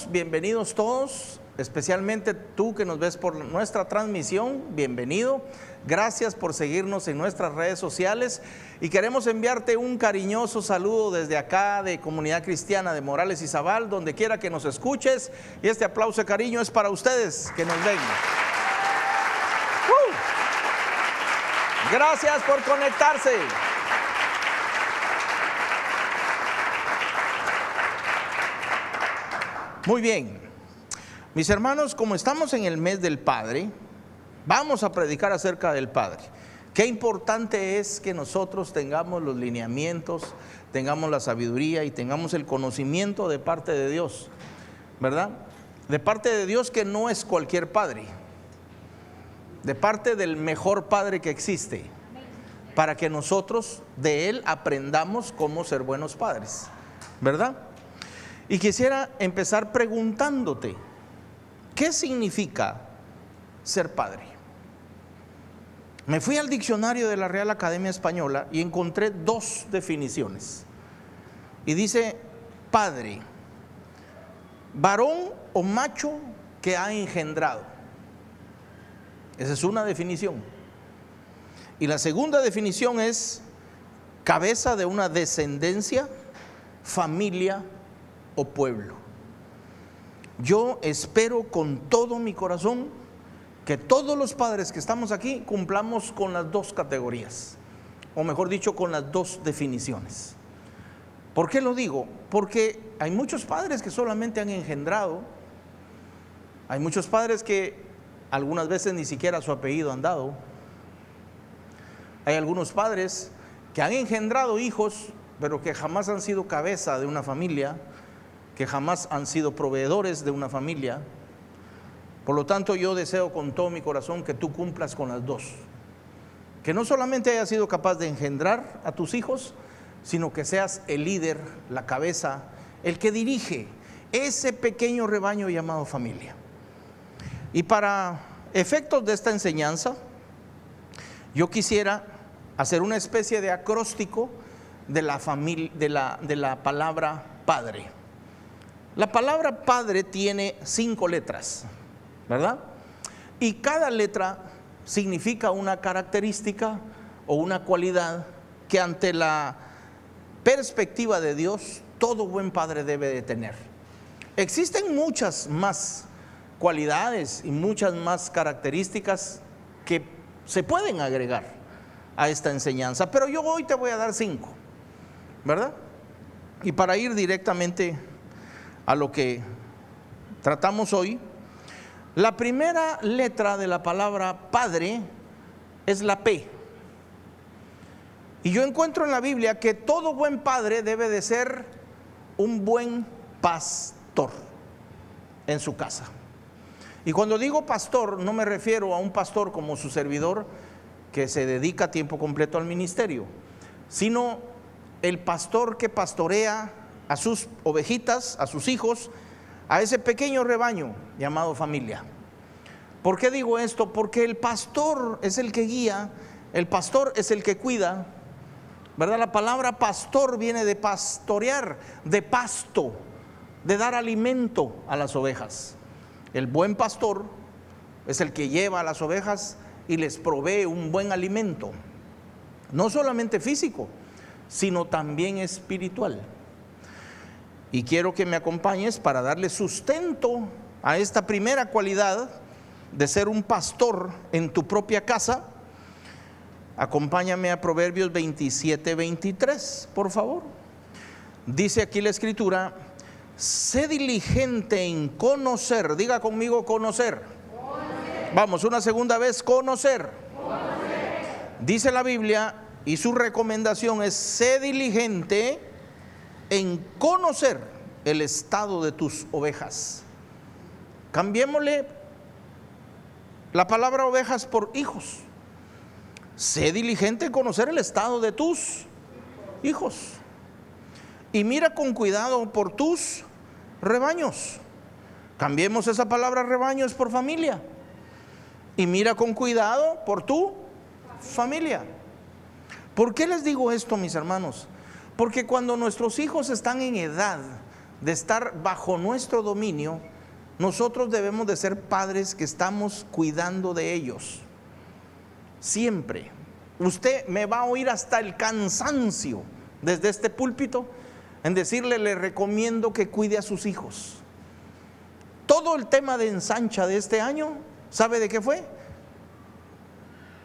Bienvenidos todos, especialmente tú que nos ves por nuestra transmisión, bienvenido. Gracias por seguirnos en nuestras redes sociales y queremos enviarte un cariñoso saludo desde acá de Comunidad Cristiana de Morales y Zabal, donde quiera que nos escuches, y este aplauso de cariño es para ustedes que nos ven. Gracias por conectarse. Muy bien, mis hermanos, como estamos en el mes del Padre, vamos a predicar acerca del Padre. Qué importante es que nosotros tengamos los lineamientos, tengamos la sabiduría y tengamos el conocimiento de parte de Dios, ¿verdad? De parte de Dios, que no es cualquier padre, de parte del mejor Padre que existe, para que nosotros de Él aprendamos cómo ser buenos padres, ¿verdad? Y quisiera empezar preguntándote, ¿qué significa ser padre? Me fui al diccionario de la Real Academia Española y encontré dos definiciones. Y dice: padre, varón o macho que ha engendrado. Esa es una definición. Y la segunda definición es cabeza de una descendencia, familia o pueblo. Yo espero con todo mi corazón que todos los padres que estamos aquí cumplamos con las dos categorías, o mejor dicho, con las dos definiciones. ¿Por qué lo digo? Porque hay muchos padres que solamente han engendrado, hay muchos padres que algunas veces ni siquiera su apellido han dado, hay algunos padres que han engendrado hijos pero que jamás han sido cabeza de una familia, que jamás han sido proveedores de una familia. Por lo tanto, yo deseo con todo mi corazón que tú cumplas con las dos, que no solamente hayas sido capaz de engendrar a tus hijos, sino que seas el líder, la cabeza, el que dirige ese pequeño rebaño llamado familia. Y para efectos de esta enseñanza, yo quisiera hacer una especie de acróstico de la familia, de la palabra padre. La palabra padre tiene 5 letras, ¿verdad? Y cada letra significa una característica o una cualidad que ante la perspectiva de Dios todo buen padre debe de tener. Existen muchas más cualidades y muchas más características que se pueden agregar a esta enseñanza, pero yo hoy te voy a dar 5, ¿verdad? Y para ir directamente a lo que tratamos hoy, la primera letra de la palabra padre es la P. Y yo encuentro en la Biblia que todo buen padre debe de ser un buen pastor en su casa. Y cuando digo pastor, no me refiero a un pastor como su servidor que se dedica a tiempo completo al ministerio, sino el pastor que pastorea a sus ovejitas, a sus hijos, a ese pequeño rebaño llamado familia. ¿Por qué digo esto? Porque el pastor es el que guía, el pastor es el que cuida, ¿verdad? La palabra pastor viene de pastorear, de pasto, de dar alimento a las ovejas. El buen pastor es el que lleva a las ovejas y les provee un buen alimento, no solamente físico, sino también espiritual. Y quiero que me acompañes para darle sustento a esta primera cualidad de ser un pastor en tu propia casa. Acompáñame a Proverbios 27:23, por favor. Dice aquí la escritura: sé diligente en conocer. Diga conmigo: conocer. Vamos, una segunda vez: conocer. Dice la Biblia, y su recomendación es: sé diligente en conocer el estado de tus ovejas. Cambiémosle la palabra ovejas por hijos. Sé diligente en conocer el estado de tus hijos. Y mira con cuidado por tus rebaños. Cambiemos esa palabra rebaños por familia. Y mira con cuidado por tu familia. ¿Por qué les digo esto, mis hermanos? Porque cuando nuestros hijos están en edad de estar bajo nuestro dominio, nosotros debemos de ser padres que estamos cuidando de ellos. Siempre. Usted me va a oír hasta el cansancio desde este púlpito en decirle, le recomiendo que cuide a sus hijos. Todo el tema de ensancha de este año, ¿sabe de qué fue?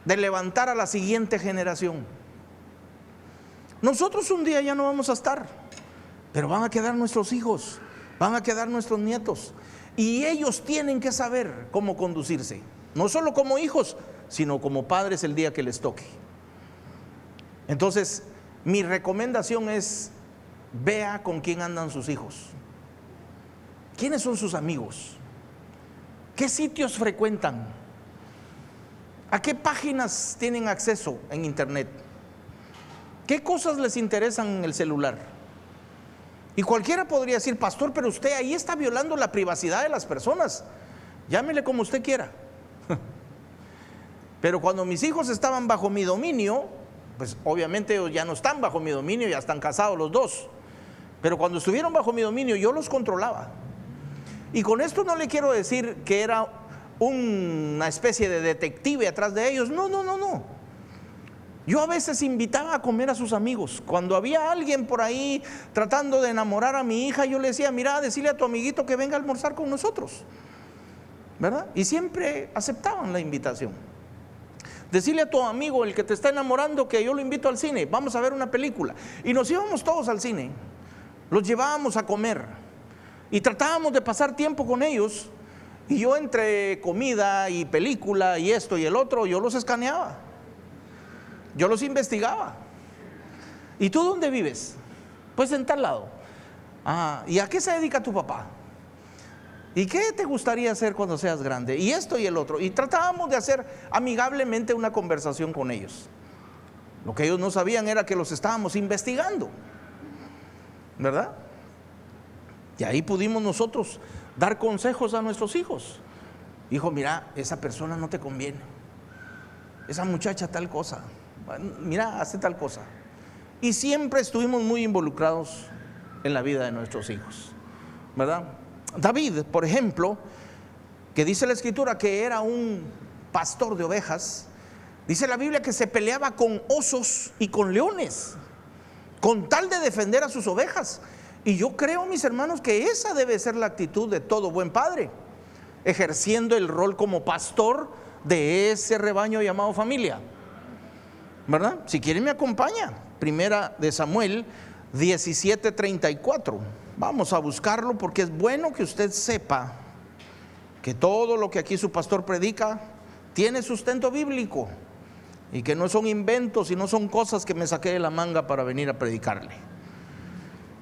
De levantar a la siguiente generación. Nosotros un día ya no vamos a estar, pero van a quedar nuestros hijos, van a quedar nuestros nietos, y ellos tienen que saber cómo conducirse, no solo como hijos, sino como padres el día que les toque. Entonces, mi recomendación es: vea con quién andan sus hijos, quiénes son sus amigos, qué sitios frecuentan, a qué páginas tienen acceso en internet, qué cosas les interesan en el celular. Y cualquiera podría decir: pastor, pero usted ahí está violando la privacidad de las personas. Llámele como usted quiera. Pero cuando mis hijos estaban bajo mi dominio, pues obviamente ellos ya no están bajo mi dominio, ya están casados los dos. Pero cuando estuvieron bajo mi dominio, yo los controlaba. Y con esto no le quiero decir que era una especie de detective atrás de ellos. No. Yo a veces invitaba a comer a sus amigos. Cuando había alguien por ahí tratando de enamorar a mi hija, yo le decía: mira, decile a tu amiguito que venga a almorzar con nosotros, ¿verdad? Y siempre aceptaban la invitación. Decirle a tu amigo, el que te está enamorando, que yo lo invito al cine, vamos a ver una película. Y nos íbamos todos al cine, los llevábamos a comer y tratábamos de pasar tiempo con ellos. Y yo, entre comida y película y esto y el otro, yo los escaneaba, yo los investigaba. ¿Y tú dónde vives? Pues en tal lado. ¿Y a qué se dedica tu papá? ¿Y qué te gustaría hacer cuando seas grande? Y esto y el otro. Y tratábamos de hacer amigablemente una conversación con ellos. Lo que ellos no sabían era que los estábamos investigando, ¿verdad? Y ahí pudimos nosotros dar consejos a nuestros hijos. Hijo, mira, esa persona no te conviene, esa muchacha tal cosa, mira, hace tal cosa. Y siempre estuvimos muy involucrados en la vida de nuestros hijos, ¿verdad? David, por ejemplo, que dice la escritura que era un pastor de ovejas, dice la Biblia que se peleaba con osos y con leones con tal de defender a sus ovejas. Y yo creo, mis hermanos, que esa debe ser la actitud de todo buen padre, ejerciendo el rol como pastor de ese rebaño llamado familia, ¿verdad? Si quieren me acompaña, Primera de Samuel 17:34. Vamos a buscarlo, porque es bueno que usted sepa que todo lo que aquí su pastor predica tiene sustento bíblico y que no son inventos y no son cosas que me saqué de la manga para venir a predicarle.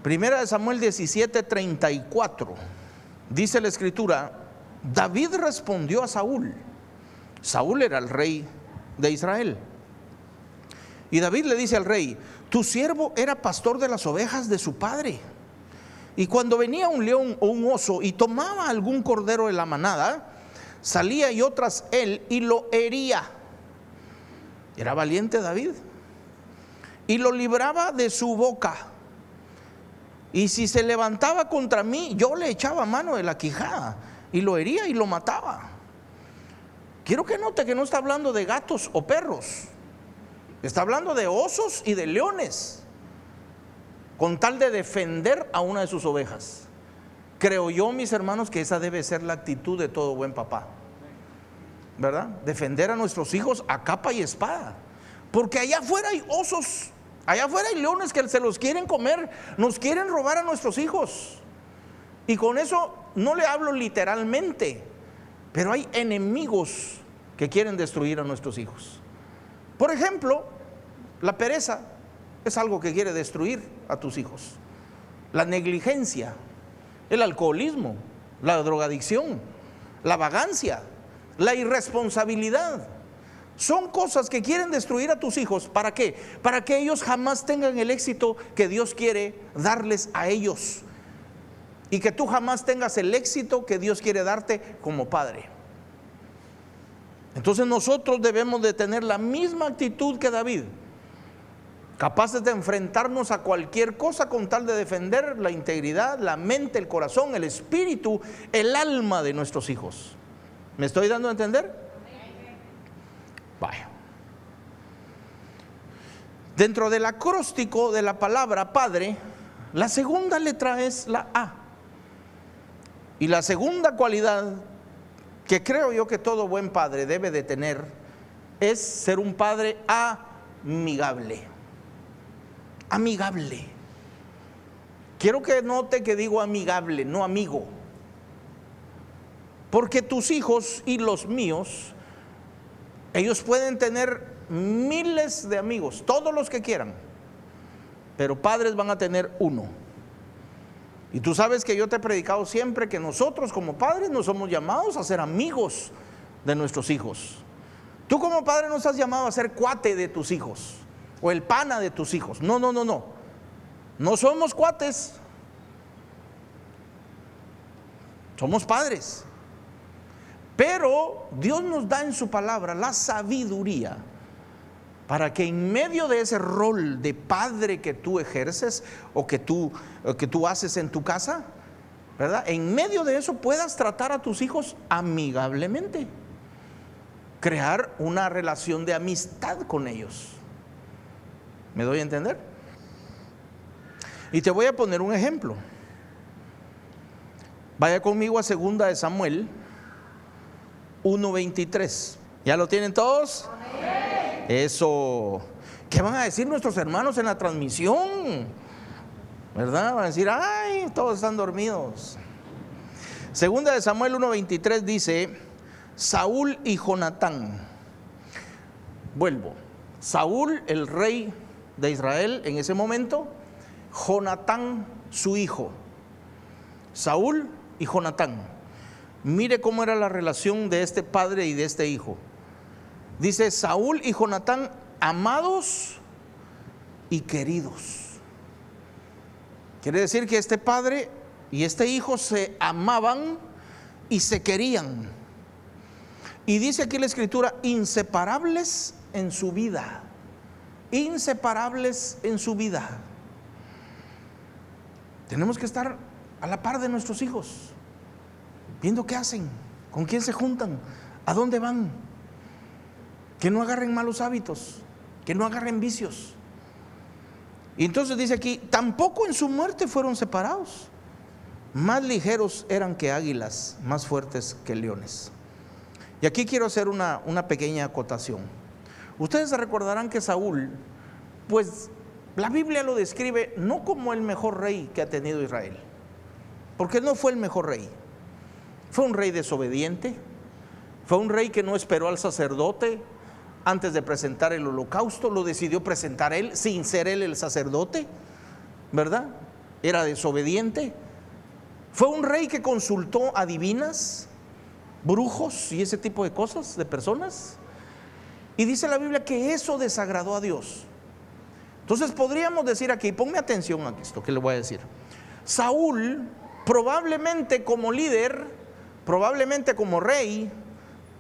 Primera de Samuel 17:34. Dice la escritura: David respondió a Saúl. Saúl era el rey de Israel. Y David le dice al rey: tu siervo era pastor de las ovejas de su padre. Y cuando venía un león o un oso y tomaba algún cordero de la manada, salía yo tras él y lo hería. Era valiente David. Y lo libraba de su boca. Y si se levantaba contra mí, yo le echaba mano de la quijada y lo hería y lo mataba. Quiero que note que no está hablando de gatos o perros, está hablando de osos y de leones, con tal de defender a una de sus ovejas. Creo yo, mis hermanos, que esa debe ser la actitud de todo buen papá, ¿verdad? Defender a nuestros hijos a capa y espada, porque allá afuera hay osos, allá afuera hay leones que se los quieren comer, nos quieren robar a nuestros hijos. Y con eso no le hablo literalmente, pero hay enemigos que quieren destruir a nuestros hijos. Por ejemplo, la pereza es algo que quiere destruir a tus hijos. La negligencia, el alcoholismo, la drogadicción, la vagancia, la irresponsabilidad, son cosas que quieren destruir a tus hijos. ¿Para qué? Para que ellos jamás tengan el éxito que Dios quiere darles a ellos, y que tú jamás tengas el éxito que Dios quiere darte como padre. Entonces nosotros debemos de tener la misma actitud que David. capaces de enfrentarnos a cualquier cosa con tal de defender la integridad, la mente, el corazón, el espíritu, el alma de nuestros hijos. ¿Me estoy dando a entender? Vaya. Dentro del acróstico de la palabra padre, la segunda letra es la A. Y la segunda cualidad que creo yo que todo buen padre debe de tener es ser un padre amigable. Amigable. Quiero que note que digo amigable, no amigo. Porque tus hijos y los míos, ellos pueden tener miles de amigos, todos los que quieran, pero padres van a tener uno. Y tú sabes que yo te he predicado siempre que nosotros como padres no somos llamados a ser amigos de nuestros hijos. Tú como padre no estás llamado a ser cuate de tus hijos o el pana de tus hijos. No, no, no, no. No somos cuates. Somos padres. Pero Dios nos da en su palabra la sabiduría para que en medio de ese rol de padre que tú ejerces o que tú haces en tu casa, ¿verdad? En medio de eso puedas tratar a tus hijos amigablemente, crear una relación de amistad con ellos. ¿Me doy a entender? Y te voy a poner un ejemplo. Vaya conmigo a 2 de Samuel 1:23. ¿Ya lo tienen todos? Eso. ¿Qué van a decir nuestros hermanos en la transmisión? ¿Verdad? Van a decir, ay, todos están dormidos. 2 de Samuel 1:23 dice, Saúl y Jonatán. Vuelvo. Saúl, el rey de Israel en ese momento, Jonatán, su hijo. Saúl y Jonatán. Mire cómo era la relación de este padre y de este hijo. Dice, Saúl y Jonatán, amados y queridos. Quiere decir que este padre y este hijo se amaban y se querían. Y dice aquí la escritura, inseparables en su vida. Inseparables en su vida. Tenemos que estar a la par de nuestros hijos, viendo qué hacen, con quién se juntan, a dónde van. Que no agarren malos hábitos, que no agarren vicios. Y entonces dice aquí, tampoco en su muerte fueron separados. Más ligeros eran que águilas, más fuertes que leones. Y aquí quiero hacer una pequeña acotación. Ustedes se recordarán que Saúl, pues la Biblia lo describe no como el mejor rey que ha tenido Israel, porque no fue el mejor rey. Fue un rey desobediente, fue un rey que no esperó al sacerdote antes de presentar el holocausto, lo decidió presentar él sin ser él el sacerdote, ¿verdad? Era desobediente. Fue un rey que consultó a divinas, brujos y ese tipo de cosas, de personas. Y dice la Biblia que eso desagradó a Dios. Entonces podríamos decir aquí, ponme atención a esto que le voy a decir. Saúl, probablemente como líder, probablemente como rey,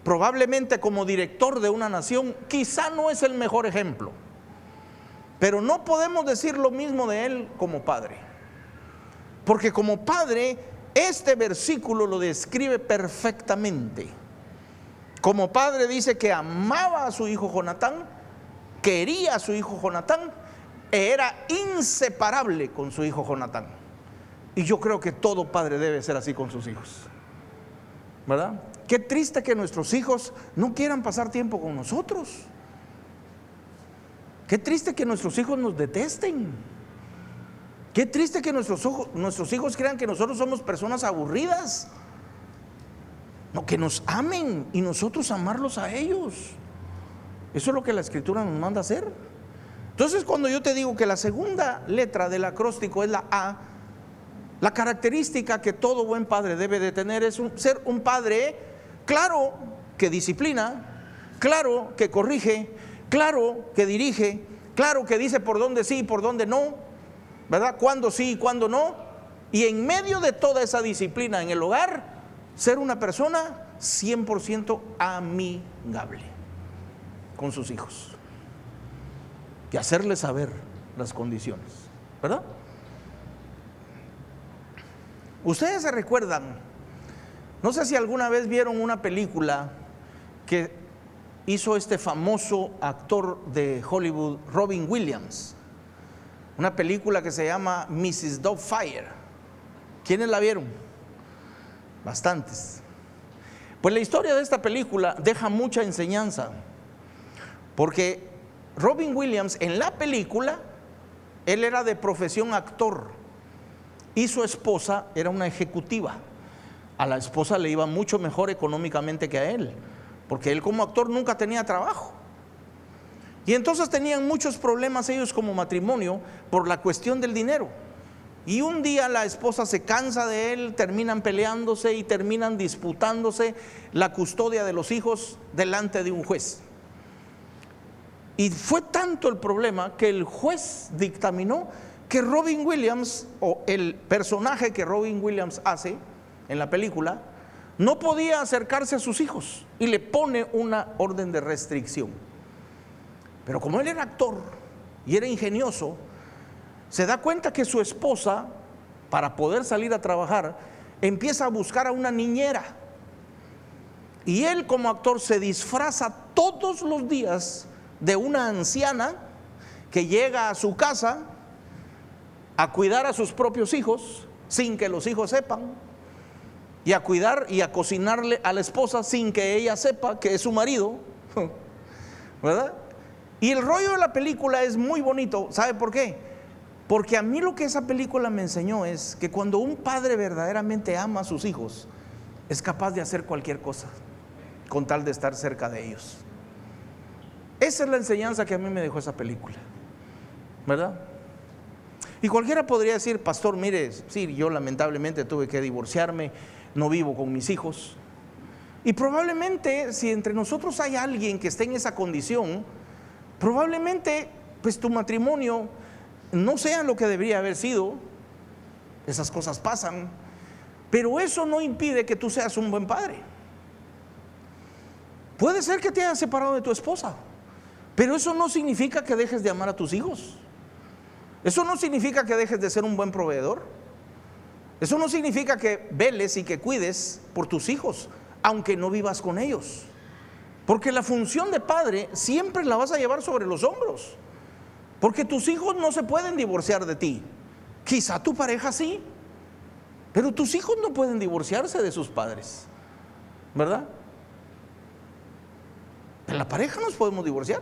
probablemente como director de una nación, quizá no es el mejor ejemplo. Pero no podemos decir lo mismo de él como padre. Porque como padre, este versículo lo describe perfectamente. Como padre dice que amaba a su hijo Jonatán, quería a su hijo Jonatán, era inseparable con su hijo Jonatán. Y yo creo que todo padre debe ser así con sus hijos, ¿verdad? Qué triste que nuestros hijos no quieran pasar tiempo con nosotros. Qué triste que nuestros hijos nos detesten. Qué triste que nuestros hijos crean que nosotros somos personas aburridas. No, que nos amen y nosotros amarlos a ellos. Eso es lo que la Escritura nos manda hacer. Entonces, cuando yo te digo que la segunda letra del acróstico es la A, la característica que todo buen padre debe de tener es ser un padre, claro, que disciplina, claro, que corrige, claro, que dirige, claro, que dice por dónde sí y por dónde no, ¿verdad? Cuándo sí y cuándo no. Y en medio de toda esa disciplina en el hogar, ser una persona 100% amigable con sus hijos. y hacerle saber las condiciones, ¿verdad? Ustedes se recuerdan, no sé si alguna vez vieron una película que hizo este famoso actor de Hollywood, Robin Williams, una película que se llama Mrs. Doubtfire. ¿Quiénes la vieron? Bastantes. Pues la historia de esta película deja mucha enseñanza, porque Robin Williams en la película, él era de profesión actor y su esposa era una ejecutiva. A la esposa le iba mucho mejor económicamente que a él, porque él como actor nunca tenía trabajo. Y entonces tenían muchos problemas ellos como matrimonio por la cuestión del dinero. Y un día la esposa se cansa de él, terminan peleándose y terminan disputándose la custodia de los hijos delante de un juez. Y fue tanto el problema que el juez dictaminó que Robin Williams, o el personaje que Robin Williams hace en la película, no podía acercarse a sus hijos y le pone una orden de restricción. Pero como él era actor y era ingenioso, se da cuenta que su esposa, para poder salir a trabajar, empieza a buscar a una niñera. Y él como actor se disfraza todos los días de una anciana que llega a su casa a cuidar a sus propios hijos sin que los hijos sepan, y a cuidar y a cocinarle a la esposa sin que ella sepa que es su marido, ¿verdad? Y el rollo de la película es muy bonito. ¿Sabe por qué? Porque a mí lo que esa película me enseñó es que cuando un padre verdaderamente ama a sus hijos, es capaz de hacer cualquier cosa con tal de estar cerca de ellos. Esa es la enseñanza que a mí me dejó esa película, ¿verdad? Y cualquiera podría decir: pastor, mire, sí, yo lamentablemente tuve que divorciarme, no vivo con mis hijos. Y probablemente si entre nosotros hay alguien que esté en esa condición, probablemente pues tu matrimonio no sea lo que debería haber sido. Esas cosas pasan, pero eso no impide que tú seas un buen padre. Puede ser que te hayas separado de tu esposa, pero eso no significa que dejes de amar a tus hijos. Eso no significa que dejes de ser un buen proveedor. Eso no significa que veles y que cuides por tus hijos, aunque no vivas con ellos. Porque la función de padre siempre la vas a llevar sobre los hombros. Porque tus hijos no se pueden divorciar de ti. Quizá tu pareja sí, pero tus hijos no pueden divorciarse de sus padres, ¿verdad? De la pareja nos podemos divorciar,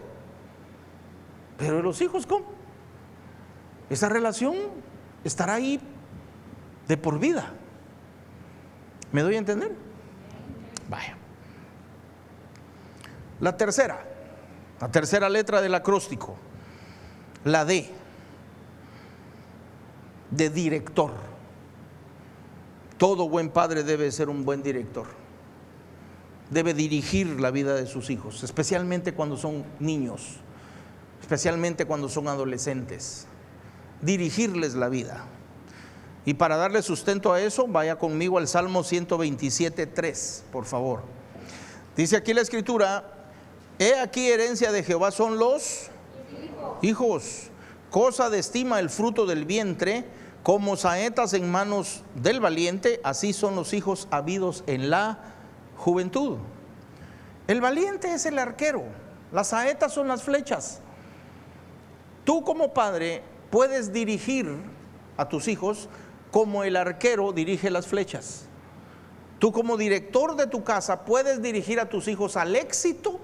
pero de los hijos, ¿cómo? Esa relación estará ahí de por vida. ¿Me doy a entender? Vaya. La tercera letra del acróstico, la D, de director. Todo buen padre debe ser un buen director. Debe dirigir la vida de sus hijos, especialmente cuando son niños, especialmente cuando son adolescentes. Dirigirles la vida. Y para darle sustento a eso, vaya conmigo al Salmo 127:3, por favor. Dice aquí la escritura: he aquí herencia de Jehová son los hijos, cosa de estima el fruto del vientre, como saetas en manos del valiente, así son los hijos habidos en la juventud. El valiente es el arquero, las saetas son las flechas. Tú como padre puedes dirigir a tus hijos como el arquero dirige las flechas. Tú como director de tu casa puedes dirigir a tus hijos al éxito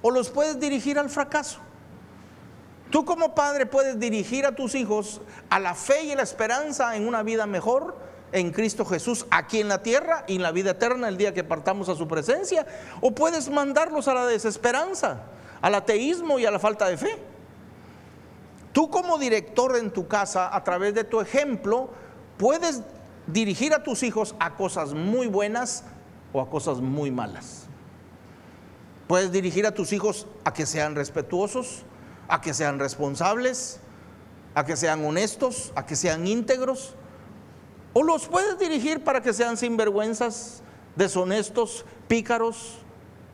o los puedes dirigir al fracaso. Tú como padre puedes dirigir a tus hijos a la fe y la esperanza en una vida mejor en Cristo Jesús aquí en la tierra y en la vida eterna el día que partamos a su presencia, o puedes mandarlos a la desesperanza, al ateísmo y a la falta de fe. Tú como director en tu casa, a través de tu ejemplo, puedes dirigir a tus hijos a cosas muy buenas o a cosas muy malas. Puedes dirigir a tus hijos a que sean respetuosos, a que sean responsables, a que sean honestos, a que sean íntegros, o los puedes dirigir para que sean sinvergüenzas, deshonestos, pícaros,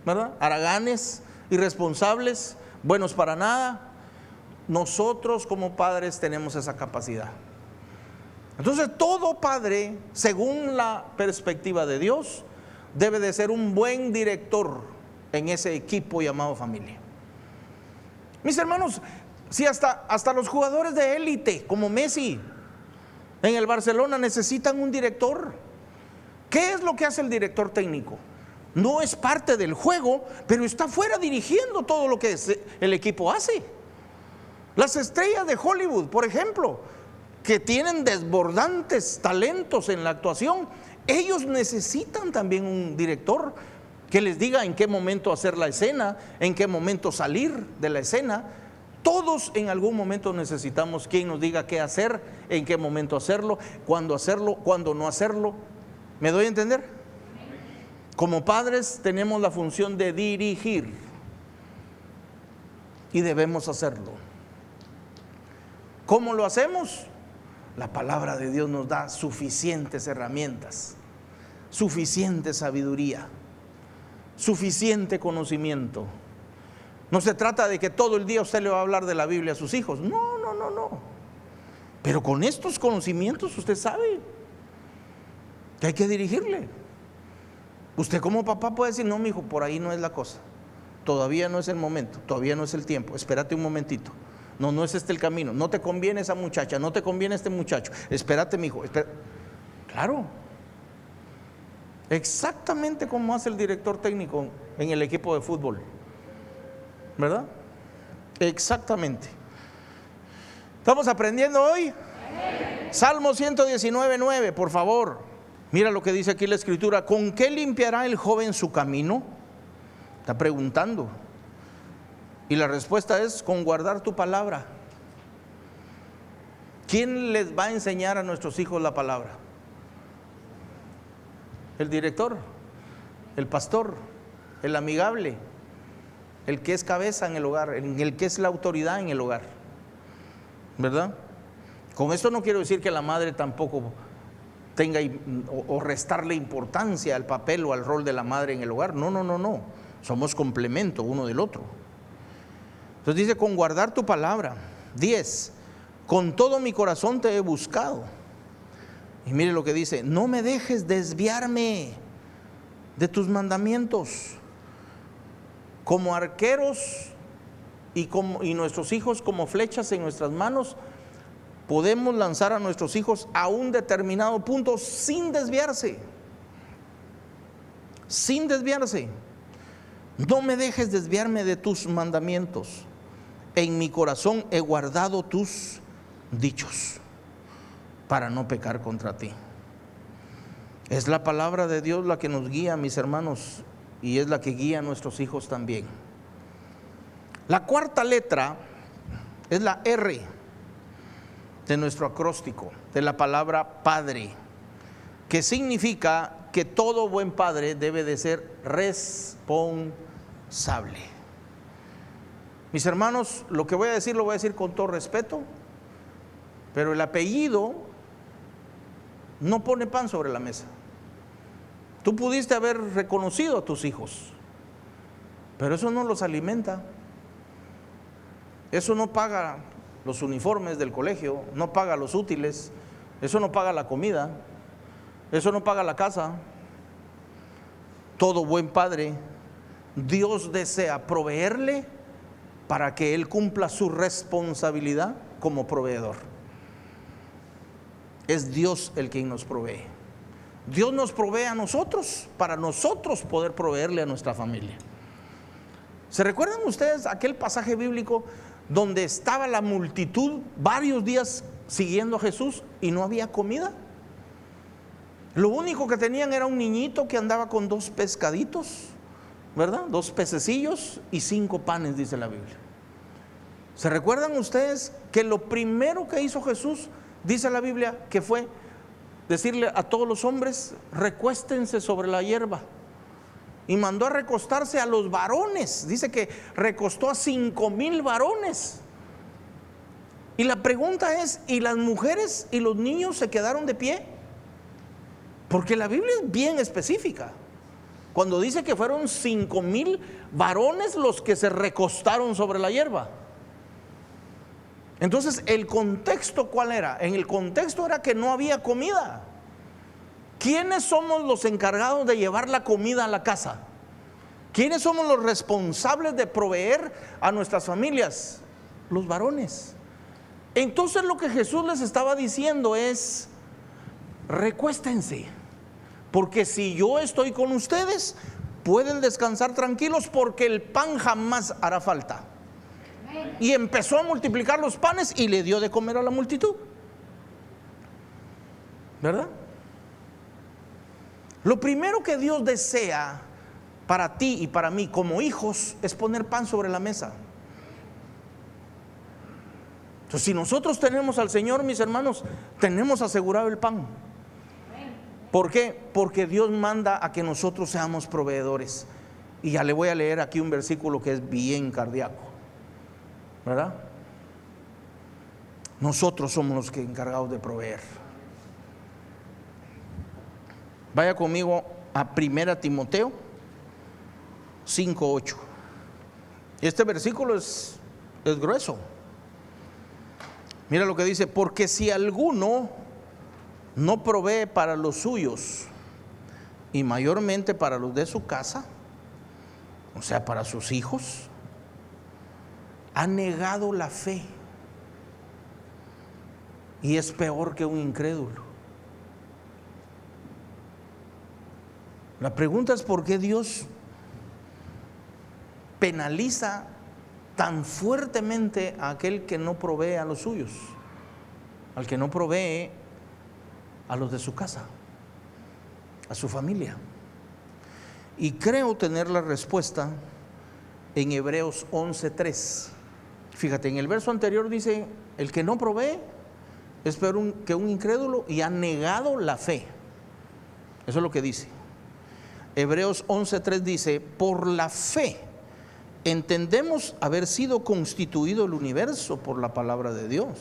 ¿verdad? Haraganes, irresponsables, buenos para nada. nosotros como padres tenemos esa capacidad. Entonces todo padre, según la perspectiva de Dios, debe de ser un buen director en ese equipo llamado familia. Mis hermanos, si hasta los jugadores de élite como Messi en el Barcelona necesitan un director. ¿Qué es lo que hace el director técnico? No es parte del juego, pero está fuera dirigiendo todo lo que el equipo hace. Las estrellas de Hollywood, por ejemplo, que tienen desbordantes talentos en la actuación, ellos necesitan también un director que les diga en qué momento hacer la escena, en qué momento salir de la escena. Todos en algún momento necesitamos quien nos diga qué hacer, en qué momento hacerlo, cuándo no hacerlo. ¿Me doy a entender? Como padres tenemos la función de dirigir y debemos hacerlo. ¿Cómo lo hacemos? La palabra de Dios nos da suficientes herramientas, suficiente sabiduría, suficiente conocimiento. No se trata de que todo el día usted le va a hablar de la Biblia a sus hijos. No. Pero con estos conocimientos usted sabe que hay que dirigirle. Usted como papá puede decir: no, mi hijo, por ahí no es la cosa. Todavía no es el momento, todavía no es el tiempo. Espérate un momentito. No es este el camino. No te conviene esa muchacha, no te conviene este muchacho. Espérate, mi hijo. Claro. Exactamente como hace el director técnico en el equipo de fútbol, ¿verdad? Exactamente. ¿Estamos aprendiendo hoy? Salmo 119:9, por favor. Mira lo que dice aquí la escritura: ¿con qué limpiará el joven su camino? Está preguntando. Y la respuesta es: con guardar tu palabra. ¿Quién les va a enseñar a nuestros hijos la palabra? El director, el pastor, el amigable, el que es cabeza en el hogar, el que es la autoridad en el hogar, ¿verdad? Con esto no quiero decir que la madre tampoco tenga o restarle importancia al papel o al rol de la madre en el hogar. No. Somos complemento uno del otro. Entonces dice: con guardar tu palabra. 10. Con todo mi corazón te he buscado. Y mire lo que dice: no me dejes desviarme de tus mandamientos. Como arqueros y nuestros hijos como flechas en nuestras manos, podemos lanzar a nuestros hijos a un determinado punto sin desviarse. Sin desviarse. No me dejes desviarme de tus mandamientos. En mi corazón he guardado tus dichos para no pecar contra ti. Es la palabra de Dios la que nos guía, mis hermanos, y es la que guía a nuestros hijos también. La cuarta letra es la R de nuestro acróstico, de la palabra padre, que significa que todo buen padre debe de ser responsable. Mis hermanos, lo que voy a decir lo voy a decir con todo respeto, pero el apellido no pone pan sobre la mesa. Tú pudiste haber reconocido a tus hijos, pero eso no los alimenta. Eso no paga los uniformes del colegio, no paga los útiles, eso no paga la comida, eso no paga la casa. Todo buen padre, Dios desea proveerle para que él cumpla su responsabilidad como proveedor. Es Dios el quien nos provee. Dios nos provee a nosotros para nosotros poder proveerle a nuestra familia. ¿Se recuerdan ustedes aquel pasaje bíblico donde estaba la multitud varios días siguiendo a Jesús y no había comida? Lo único que tenían era un niñito que andaba con 2 pescaditos, ¿verdad? 2 pececillos y 5 panes, dice la Biblia. ¿Se recuerdan ustedes que lo primero que hizo Jesús, dice la Biblia, que fue decirle a todos los hombres: recuéstense sobre la hierba? Y mandó a recostarse a los varones. Dice que recostó a 5,000 varones. Y la pregunta es: ¿y las mujeres y los niños se quedaron de pie? Porque la Biblia es bien específica cuando dice que fueron 5,000 varones los que se recostaron sobre la hierba. Entonces, ¿el contexto cuál era? En el contexto era que no había comida. ¿Quiénes somos los encargados de llevar la comida a la casa? ¿Quiénes somos los responsables de proveer a nuestras familias? Los varones. Entonces lo que Jesús les estaba diciendo es: recuéstense, porque si yo estoy con ustedes, pueden descansar tranquilos, porque el pan jamás hará falta. Y empezó a multiplicar los panes y le dio de comer a la multitud, ¿verdad? Lo primero que Dios desea para ti y para mí como hijos es poner pan sobre la mesa. Entonces, si nosotros tenemos al Señor, mis hermanos, tenemos asegurado el pan. ¿Por qué? Porque Dios manda a que nosotros seamos proveedores. Y ya le voy a leer aquí un versículo que es bien cardíaco, ¿verdad? Nosotros somos los que encargados de proveer. Vaya conmigo a 1 Timoteo 5:8. Este versículo es grueso. Mira lo que dice: porque si alguno no provee para los suyos, y mayormente para los de su casa, o sea, para sus hijos, ha negado la fe y es peor que un incrédulo. La pregunta es: ¿por qué Dios penaliza tan fuertemente a aquel que no provee a los suyos, al que no provee a los de su casa, a su familia? Y creo tener la respuesta en Hebreos 11:3. Fíjate, en el verso anterior dice: el que no provee es peor que un incrédulo y ha negado la fe. Eso es lo que dice. Hebreos 11:3 dice: por la fe entendemos haber sido constituido el universo por la palabra de Dios,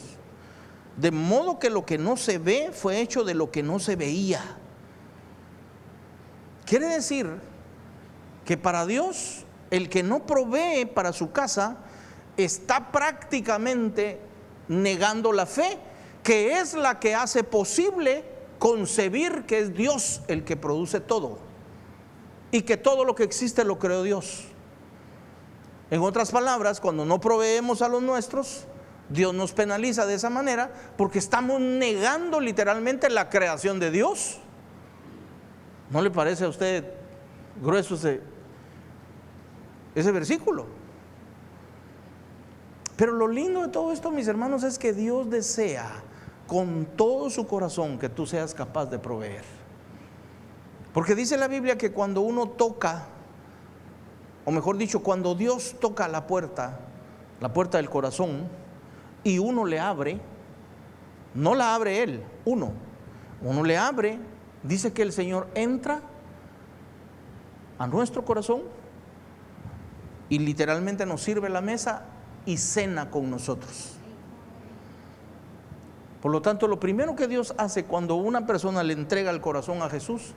de modo que lo que no se ve fue hecho de lo que no se veía. Quiere decir que para Dios, el que no provee para su casa está prácticamente negando la fe, que es la que hace posible concebir que es Dios el que produce todo y que todo lo que existe lo creó Dios. En otras palabras, cuando no proveemos a los nuestros, Dios nos penaliza de esa manera, porque estamos negando literalmente la creación de Dios. ¿No le parece a usted grueso ese versículo? Pero lo lindo de todo esto, mis hermanos, es que Dios desea con todo su corazón que tú seas capaz de proveer. Porque dice la Biblia que cuando uno toca, o mejor dicho, cuando Dios toca la puerta del corazón, y uno le abre, no la abre Él, uno le abre, dice que el Señor entra a nuestro corazón y literalmente nos sirve la mesa y cena con nosotros. Por lo tanto, lo primero que Dios hace cuando una persona le entrega el corazón a Jesús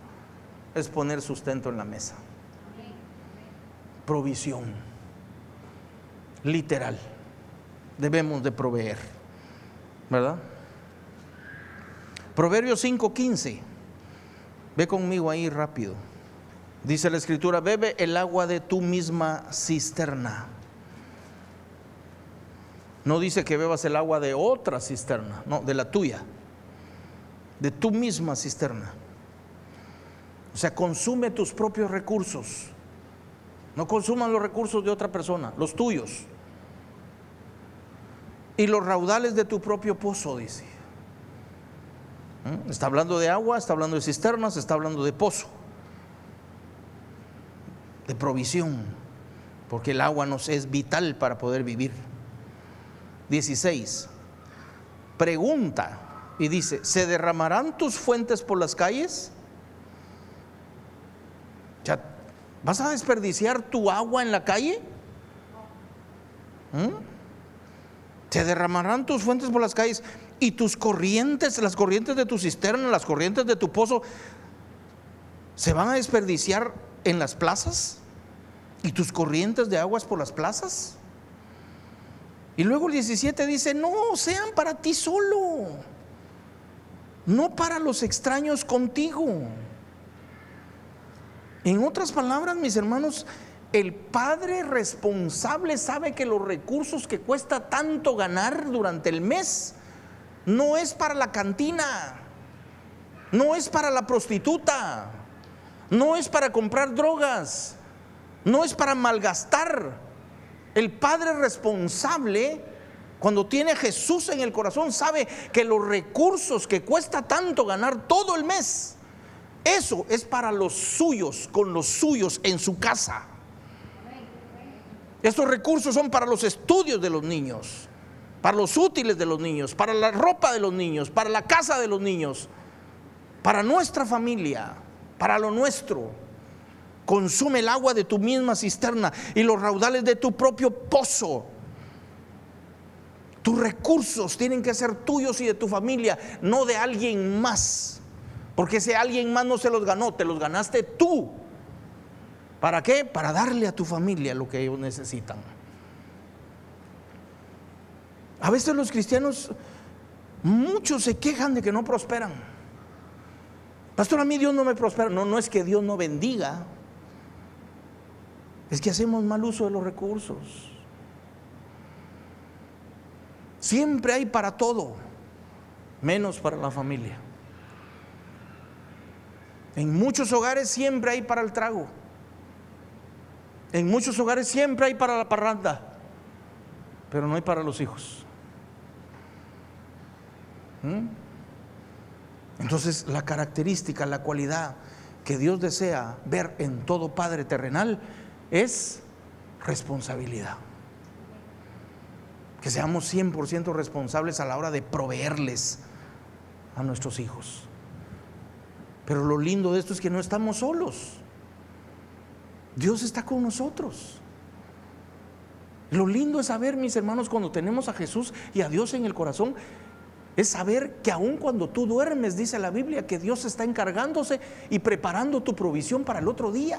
es poner sustento en la mesa. Provisión, literal. Debemos de proveer, ¿verdad? Proverbios 5:15. Ve conmigo ahí rápido. Dice la escritura: bebe el agua de tu misma cisterna. No dice que bebas el agua de otra cisterna, no, de la tuya, de tu misma cisterna. O sea, consume tus propios recursos. No consuman los recursos de otra persona, los tuyos. Y los raudales de tu propio pozo, dice. Está hablando de agua, está hablando de cisternas, está hablando de pozo, de provisión, porque el agua nos es vital para poder vivir. 16. Pregunta y dice: ¿se derramarán tus fuentes por las calles? Ya, ¿vas a desperdiciar tu agua en la calle? ¿Se derramarán tus fuentes por las calles? Y tus corrientes, las corrientes de tu cisterna, las corrientes de tu pozo, ¿se van a desperdiciar en las plazas? ¿Y tus corrientes de aguas por las plazas? Y luego el 17 dice, no sean para ti solo, no para los extraños contigo. En otras palabras, mis hermanos, el padre responsable sabe que los recursos que cuesta tanto ganar durante el mes no es para la cantina, no es para la prostituta, no es para comprar drogas, no es para malgastar. El padre responsable, cuando tiene a Jesús en el corazón, sabe que los recursos que cuesta tanto ganar todo el mes, eso es para los suyos, con los suyos en su casa. Estos recursos son para los estudios de los niños, para los útiles de los niños, para la ropa de los niños, para la casa de los niños, para nuestra familia, para lo nuestro. Consume el agua de tu misma cisterna y los raudales de tu propio pozo. Tus recursos tienen que ser tuyos y de tu familia, no de alguien más, porque ese alguien más no se los ganó, te los ganaste tú. ¿Para qué? Para darle a tu familia lo que ellos necesitan. A veces los cristianos, muchos se quejan de que no prosperan. Pastor, a mí Dios no me prospera. No, no es que Dios no bendiga, es que hacemos mal uso de los recursos. Siempre hay para todo, menos para la familia. En muchos hogares siempre hay para el trago. En muchos hogares siempre hay para la parranda, pero no hay para los hijos. Entonces, la característica, la cualidad que Dios desea ver en todo padre terrenal es responsabilidad. Que seamos 100% responsables a la hora de proveerles a nuestros hijos. Pero lo lindo de esto es que no estamos solos. Dios está con nosotros. Lo lindo es saber, mis hermanos, cuando tenemos a Jesús y a Dios en el corazón, es saber que aun cuando tú duermes, dice la Biblia, que Dios está encargándose y preparando tu provisión para el otro día.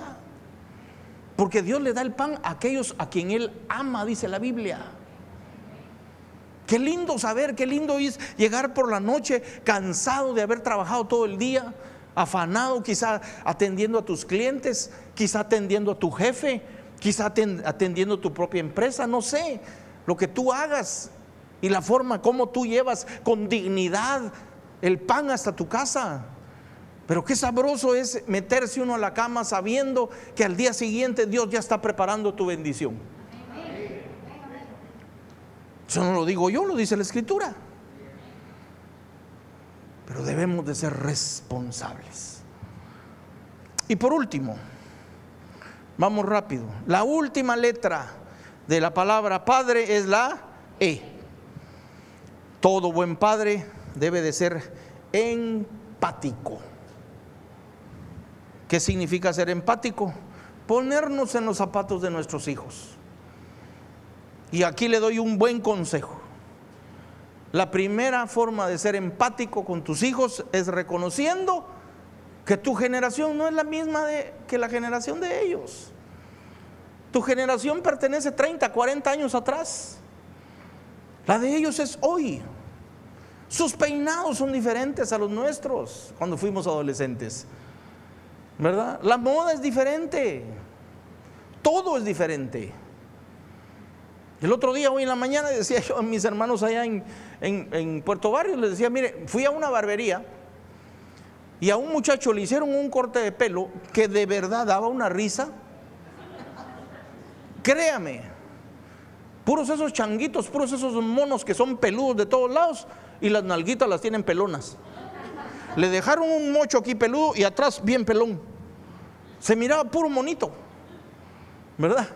Porque Dios le da el pan a aquellos a quien Él ama, dice la Biblia. Qué lindo saber, qué lindo es llegar por la noche cansado de haber trabajado todo el día, afanado, quizá atendiendo a tus clientes, quizá atendiendo a tu jefe, quizá atendiendo tu propia empresa, no sé, lo que tú hagas y la forma como tú llevas con dignidad el pan hasta tu casa. Pero qué sabroso es meterse uno a la cama sabiendo que al día siguiente Dios ya está preparando tu bendición. Eso no lo digo yo, lo dice la Escritura. Pero debemos de ser responsables. Y por último, vamos rápido, la última letra de la palabra padre es la E. Todo buen padre debe de ser empático. ¿Qué significa ser empático? Ponernos en los zapatos de nuestros hijos. Y aquí le doy un buen consejo. La primera forma de ser empático con tus hijos es reconociendo que tu generación no es la misma que la generación de ellos. Tu generación pertenece 30, 40 años atrás. La de ellos es hoy. Sus peinados son diferentes a los nuestros cuando fuimos adolescentes, ¿verdad? La moda es diferente. Todo es diferente. El otro día, hoy en la mañana, decía yo a mis hermanos allá en Puerto Barrio, les decía, mire, fui a una barbería y a un muchacho le hicieron un corte de pelo que de verdad daba una risa. Créame, puros esos changuitos, puros esos monos que son peludos de todos lados y las nalguitas las tienen pelonas. Le dejaron un mocho aquí peludo y atrás bien pelón. Se miraba puro monito, ¿verdad?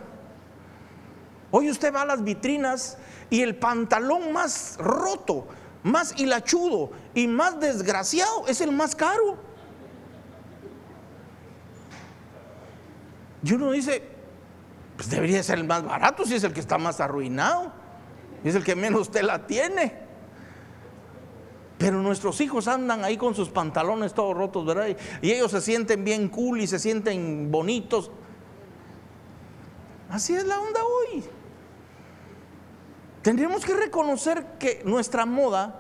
Hoy usted va a las vitrinas y el pantalón más roto, más hilachudo y más desgraciado es el más caro. Y uno dice, pues debería ser el más barato si es el que está más arruinado, es el que menos tela tiene. Pero nuestros hijos andan ahí con sus pantalones todos rotos, ¿verdad? Y ellos se sienten bien cool y se sienten bonitos. Así es la onda hoy. Tendríamos que reconocer que nuestra moda,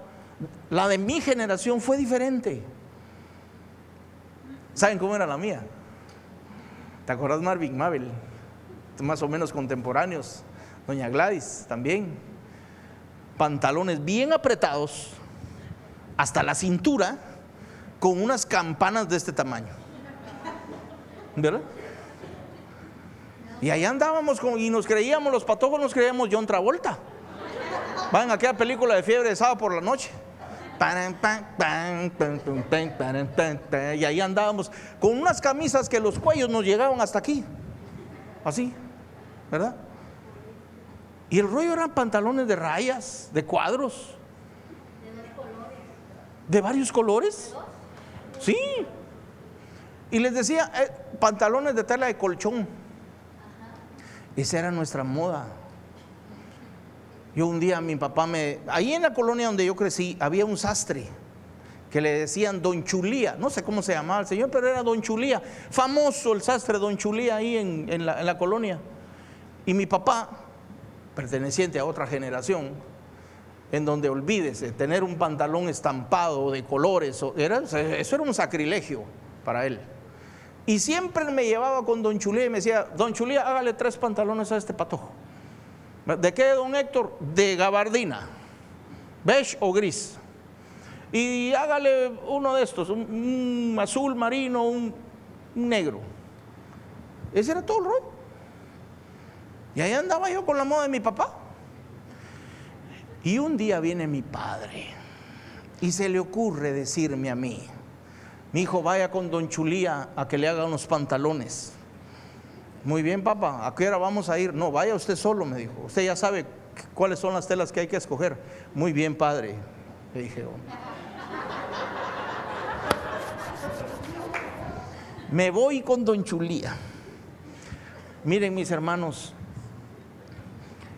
la de mi generación, fue diferente. ¿Saben cómo era la mía? ¿Te acuerdas, Marvin, Mabel? Más o menos contemporáneos. Doña Gladys también. Pantalones bien apretados hasta la cintura, con unas campanas de este tamaño, ¿verdad? Y ahí andábamos y nos creíamos, los patojos nos creíamos John Travolta. Van a aquella película de Fiebre de Sábado por la Noche. Y ahí andábamos con unas camisas que los cuellos nos llegaban hasta aquí, así, ¿verdad? Y el rollo eran pantalones de rayas, de cuadros, de varios colores. Sí. Y les decía, pantalones de tela de colchón. Esa era nuestra moda. Yo un día, mi papá ahí en la colonia donde yo crecí, había un sastre que le decían Don Chulía. No sé cómo se llamaba el señor, pero era Don Chulía. Famoso el sastre Don Chulía ahí en la colonia. Y mi papá, perteneciente a otra generación, en donde, olvídese, tener un pantalón estampado de colores, eso era un sacrilegio para él. Y siempre me llevaba con Don Chulía y me decía: Don Chulía, hágale 3 pantalones a este patojo. ¿De qué, don Héctor? De gabardina, beige o gris. Y hágale uno de estos, un azul marino, un negro. Ese era todo el rollo. Y ahí andaba yo con la moda de mi papá. Y un día viene mi padre y se le ocurre decirme a mí: mi hijo, vaya con Don Chulía a que le haga unos pantalones. Muy bien, papá, ¿a qué hora vamos a ir? No, vaya usted solo, me dijo. Usted ya sabe cuáles son las telas que hay que escoger. Muy bien, padre, le dije. Me voy con Don Chulía. Miren, mis hermanos,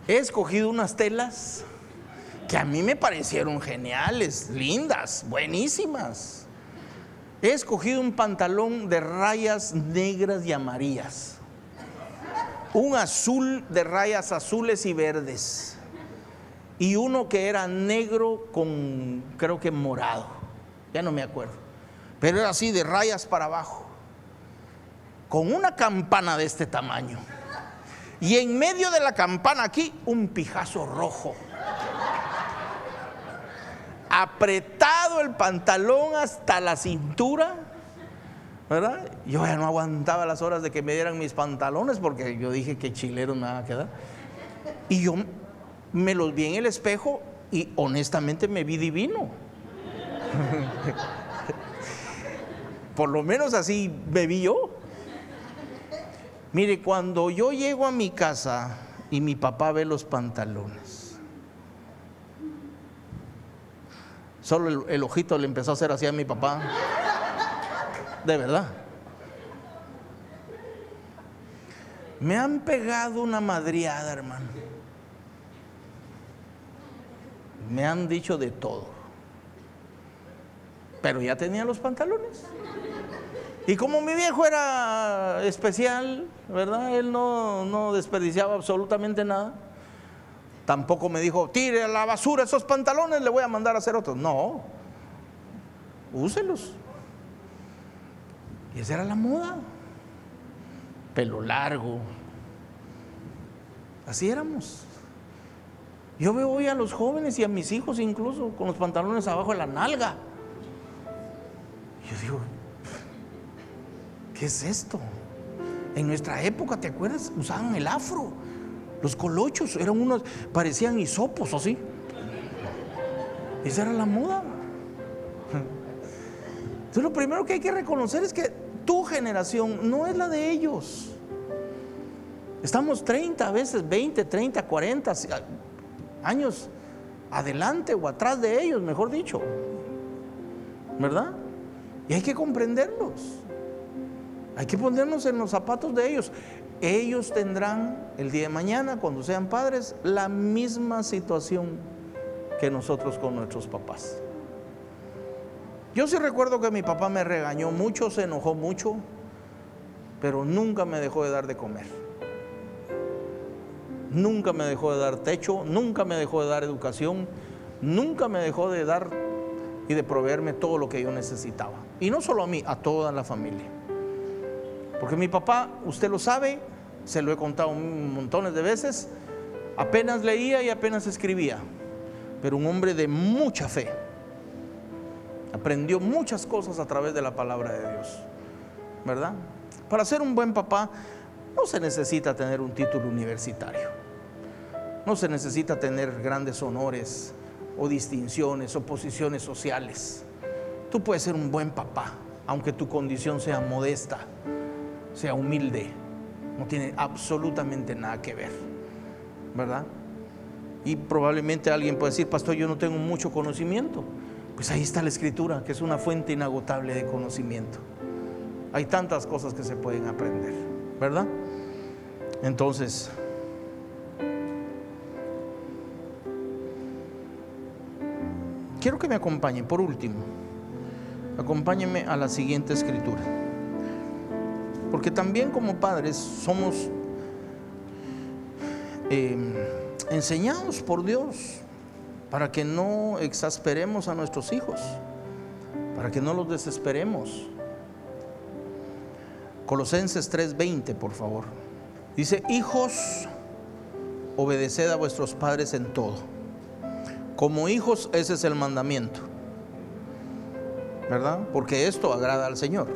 he escogido unas telas que a mí me parecieron geniales, lindas, buenísimas. He escogido un pantalón de rayas negras y amarillas, un azul de rayas azules y verdes, y uno que era negro con, creo que morado, ya no me acuerdo, pero era así de rayas para abajo, con una campana de este tamaño, y en medio de la campana aquí un pijazo rojo. Apretado el pantalón hasta la cintura, ¿verdad? Yo ya no aguantaba las horas de que me dieran mis pantalones, porque yo dije: qué chilero me va a quedar. Y yo me los vi en el espejo y honestamente me vi divino. Por lo menos así me vi yo. Mire, cuando yo llego a mi casa y mi papá ve los pantalones, solo el ojito le empezó a hacer así a mi papá. De verdad. Me han pegado una madriada, hermano. Me han dicho de todo. Pero ya tenía los pantalones. Y como mi viejo era especial, ¿verdad? Él no desperdiciaba absolutamente nada. Tampoco me dijo: tire a la basura esos pantalones, le voy a mandar a hacer otros. No, úselos. Y esa era la moda. Pelo largo. Así éramos. Yo veo hoy a los jóvenes y a mis hijos incluso con los pantalones abajo de la nalga. Yo digo: ¿qué es esto? En nuestra época, ¿te acuerdas? Usaban el afro. Los colochos eran unos, parecían hisopos así. Esa era la moda. Entonces, lo primero que hay que reconocer es que tu generación no es la de ellos. Estamos 30, a veces 20, 30, 40 años adelante o atrás de ellos, mejor dicho, ¿verdad? Y hay que comprenderlos. Hay que ponernos en los zapatos de ellos. Ellos tendrán el día de mañana, cuando sean padres, la misma situación que nosotros con nuestros papás. Yo sí recuerdo que mi papá me regañó mucho, se enojó mucho, pero nunca me dejó de dar de comer. nunca me dejó de dar techo, nunca me dejó de dar educación, nunca me dejó de dar y de proveerme todo lo que yo necesitaba. Y no solo a mí, a toda la familia. Porque mi papá, usted lo sabe, se lo he contado montones de veces, apenas leía y apenas escribía, pero un hombre de mucha fe. Aprendió muchas cosas a través de la palabra de Dios, ¿verdad? Para ser un buen papá no se necesita tener un título universitario, no se necesita tener grandes honores o distinciones o posiciones sociales. Tú puedes ser un buen papá, aunque tu condición sea modesta, sea humilde, no tiene absolutamente nada que ver, ¿verdad? Y probablemente alguien puede decir: pastor, yo no tengo mucho conocimiento. Pues ahí está la Escritura, que es una fuente inagotable de conocimiento. Hay tantas cosas que se pueden aprender, ¿verdad? Entonces, quiero que me acompañen. Por último, acompáñenme a la siguiente escritura, porque también como padres somos enseñados por Dios para que no exasperemos a nuestros hijos, para que no los desesperemos. Colosenses 3:20, por favor. Dice: hijos, obedeced a vuestros padres en todo. Como hijos, ese es el mandamiento, ¿verdad? Porque esto agrada al Señor.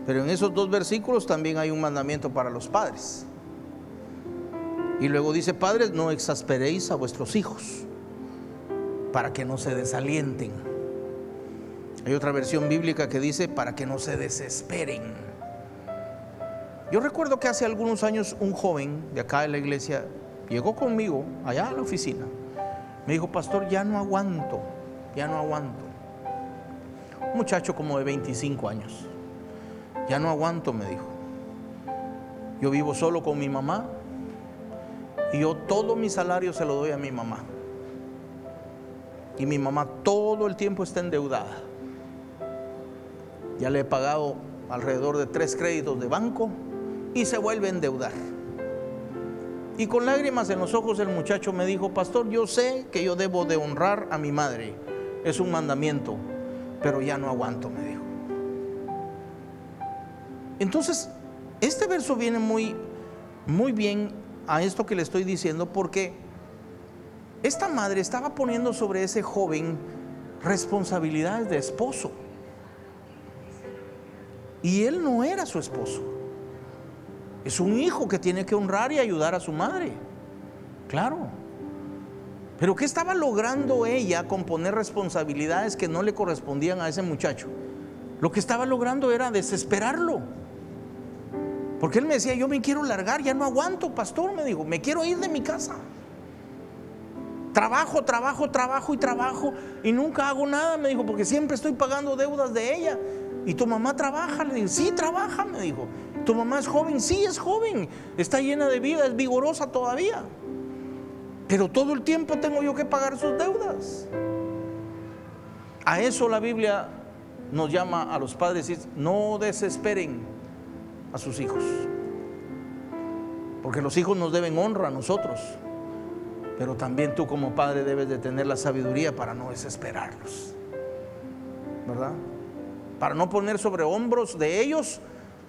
Pero en esos dos versículos también hay un mandamiento para los padres. Y luego dice: padres, no exasperéis a vuestros hijos, para que no se desalienten. Hay otra versión bíblica que dice: para que no se desesperen. Yo recuerdo que hace algunos años un joven de acá de la iglesia llegó conmigo allá a la oficina. Me dijo: pastor, ya no aguanto. Un muchacho como de 25 años. Ya no aguanto, me dijo. Yo vivo solo con mi mamá y yo todo mi salario se lo doy a mi mamá. Y mi mamá todo el tiempo está endeudada. Ya le he pagado alrededor de 3 créditos de banco y se vuelve a endeudar. Y con lágrimas en los ojos el muchacho me dijo: pastor, yo sé que yo debo de honrar a mi madre, es un mandamiento, pero ya no aguanto, me dijo. Entonces, este verso viene muy bien a esto que le estoy diciendo, porque esta madre estaba poniendo sobre ese joven responsabilidades de esposo, y él no era su esposo. Es un hijo que tiene que honrar y ayudar a su madre, claro. Pero ¿qué estaba logrando ella con poner responsabilidades que no le correspondían a ese muchacho? Lo que estaba logrando era desesperarlo. Porque él me decía: yo me quiero largar, ya no aguanto, pastor, me dijo, me quiero ir de mi casa. Trabajo y nunca hago nada, me dijo, porque siempre estoy pagando deudas de ella. ¿Y tu mamá trabaja? Le dije: sí, trabaja, me dijo. ¿Tu mamá es joven? Sí, es joven, está llena de vida, es vigorosa todavía. Pero todo el tiempo tengo yo que pagar sus deudas. A eso la Biblia nos llama a los padres: no desesperen a sus hijos, porque los hijos nos deben honra a nosotros, pero también tú como padre debes de tener la sabiduría para no desesperarlos, ¿verdad? Para no poner sobre hombros de ellos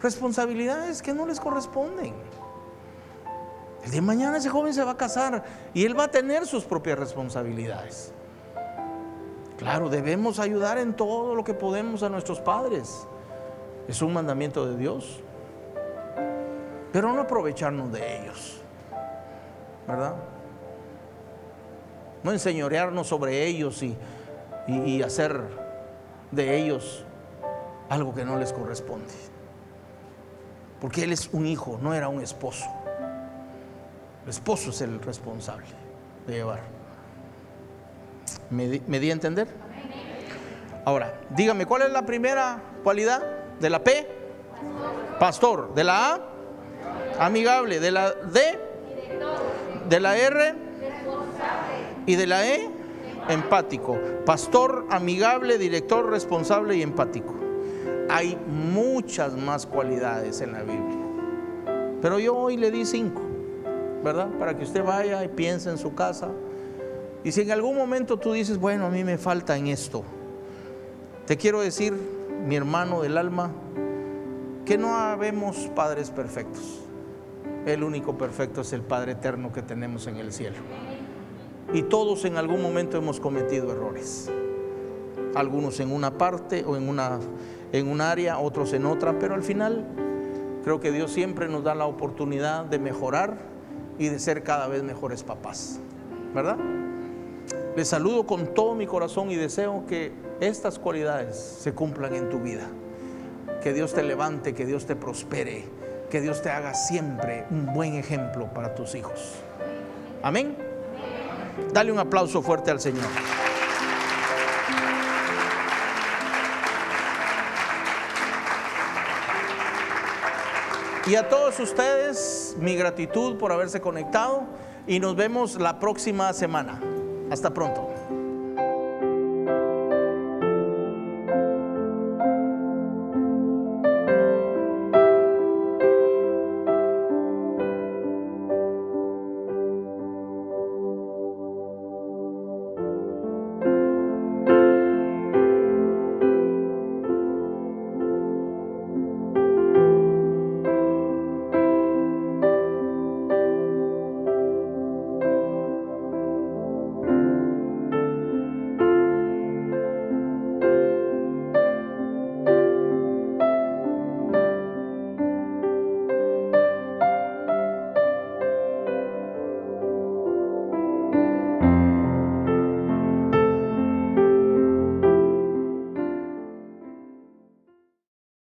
responsabilidades que no les corresponden. El día de mañana ese joven se va a casar y él va a tener sus propias responsabilidades. Claro, debemos ayudar en todo lo que podemos a nuestros padres. Es un mandamiento de Dios. Pero no aprovecharnos de ellos, ¿verdad? No enseñorearnos sobre ellos y hacer de ellos algo que no les corresponde. Porque él es un hijo, no era un esposo. El esposo es el responsable de llevar. ¿Me di a entender? Ahora, dígame, ¿cuál es la primera cualidad de la P? Pastor. De la A, amigable. De la D, de la R y de la E, empático. Pastor, amigable, director, responsable y empático. Hay muchas más cualidades en la Biblia, pero yo hoy le di 5. ¿verdad? Para que usted vaya y piense en su casa. Y si en algún momento tú dices, bueno, a mí me falta en esto, te quiero decir, mi hermano del alma, que no habemos padres perfectos. El único perfecto es el Padre eterno que tenemos en el cielo. Y todos en algún momento hemos cometido errores. Algunos en una parte o en un área, otros en otra, pero al final creo que Dios siempre nos da la oportunidad de mejorar y de ser cada vez mejores papás, ¿verdad? Les saludo con todo mi corazón y deseo que estas cualidades se cumplan en tu vida. Que Dios te levante, que Dios te prospere, que Dios te haga siempre un buen ejemplo para tus hijos. Amén. Dale un aplauso fuerte al Señor. Y a todos ustedes, mi gratitud por haberse conectado y nos vemos la próxima semana. Hasta pronto.